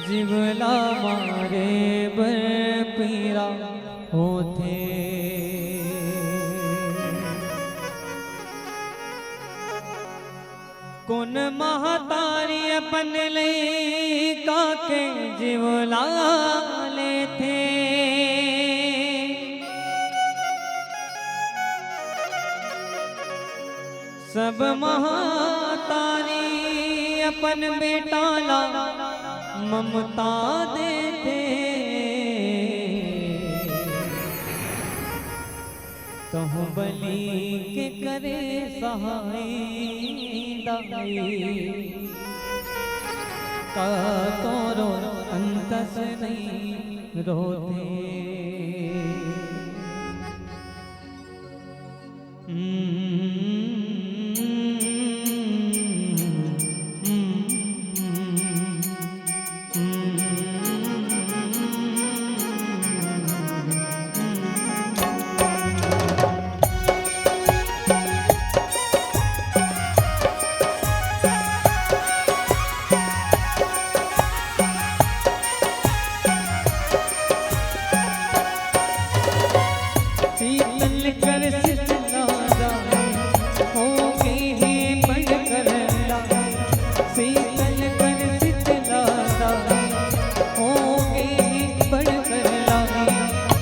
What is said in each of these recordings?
जीवला मारे बर पीरा होते। कौन महतारी अपन ले काके जीवला लेते। सब महतारी अपन बेटा ला ममता देते। कहूँ बलि के करे सहाय दाई का तोरो अंतस नहीं रोते।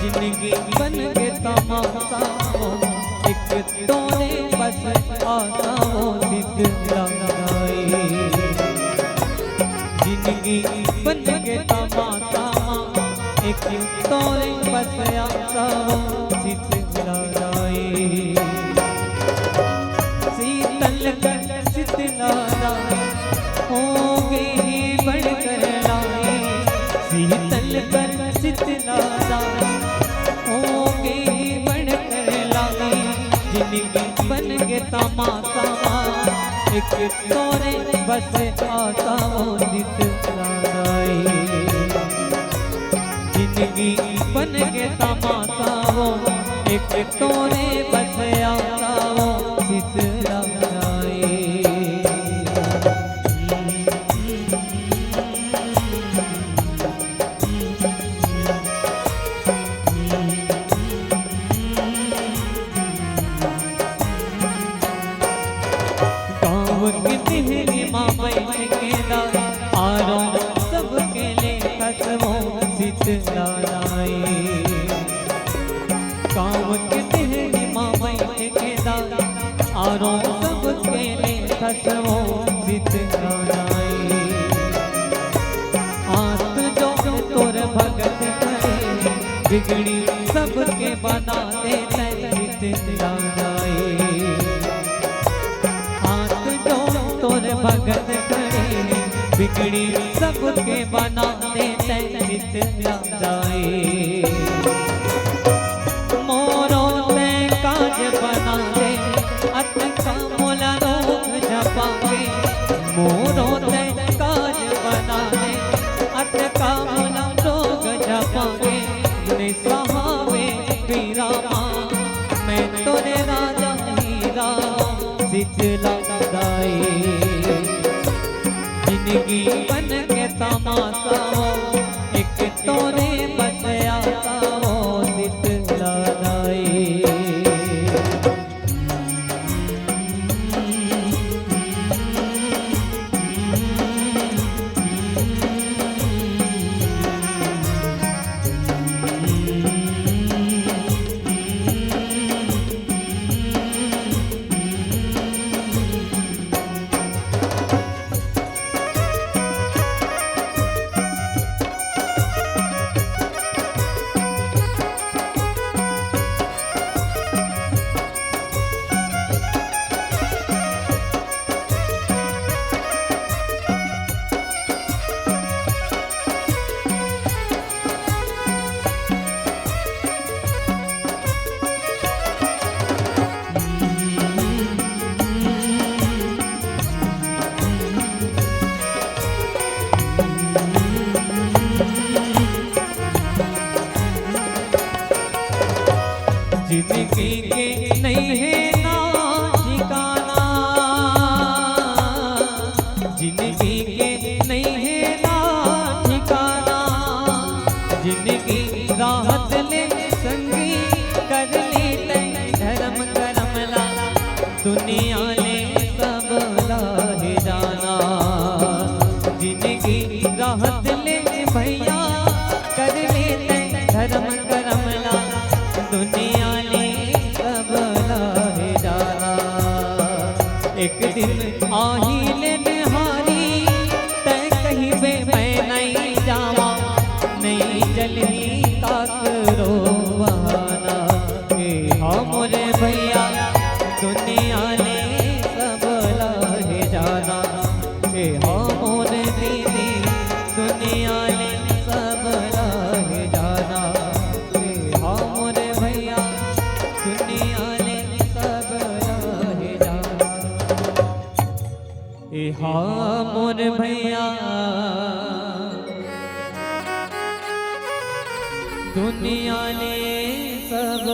जिंदगी बन के तमाशा एक तोरे बस आशा शीतला जाए। शीतल कर शीतला जाए होगे बढ़कर लाए। शीतल कर शीतला जाए होगे बढ़कर लाए। जिंदगी बन के तमाशा एक तोरे बस आशा शीतला जाए। जिंदगी बन के तमाशा वो एक तोरे बस आशा शीतला जाए। तिहरी माँ बैठ के दाई आरो सबके ले कसमो शीतला जाए। गाँव के तिहरी माँ बैठ के दाई आरो सबके ले कसमो शीतला जाए। आत जो तोर भगत करे बिगड़ी सबके बना देते शीतला जाए। तोर भगत करे बिगड़ी सबके बना देते शीतला जाए। मोरो ते काज बना दे अतका मोला रोग जपावे। मोरो ते काज बना दे अतका मोला रोग जपावे। ने सहावे पीरा माँ मैं तोरे राजा हीरा शीतला जाए। जिंदगी बन के तमाशा एक तोरे बस आशा शीतला जाए। जिंदगी के नहीं है ना ठिकाना। जिंदगी के नहीं है ना ठिकाना। कर लेते धर्म करमला दुनिया ने सब लाहे जाना। एक दिन आही ले निहारी तय कहीं पे मैं नहीं जावा, नहीं जलनी ताकरो बहाना। हाँ मोरे भैया दुनिया ने सब लाहे जाना। हाँ मोरे दीदी दुनिया ने सब लाहे जाना। हाँ मोरे भैया दुनिया ने सब लाहे जाना। हाँ मोरे भैया दुनिया ने सब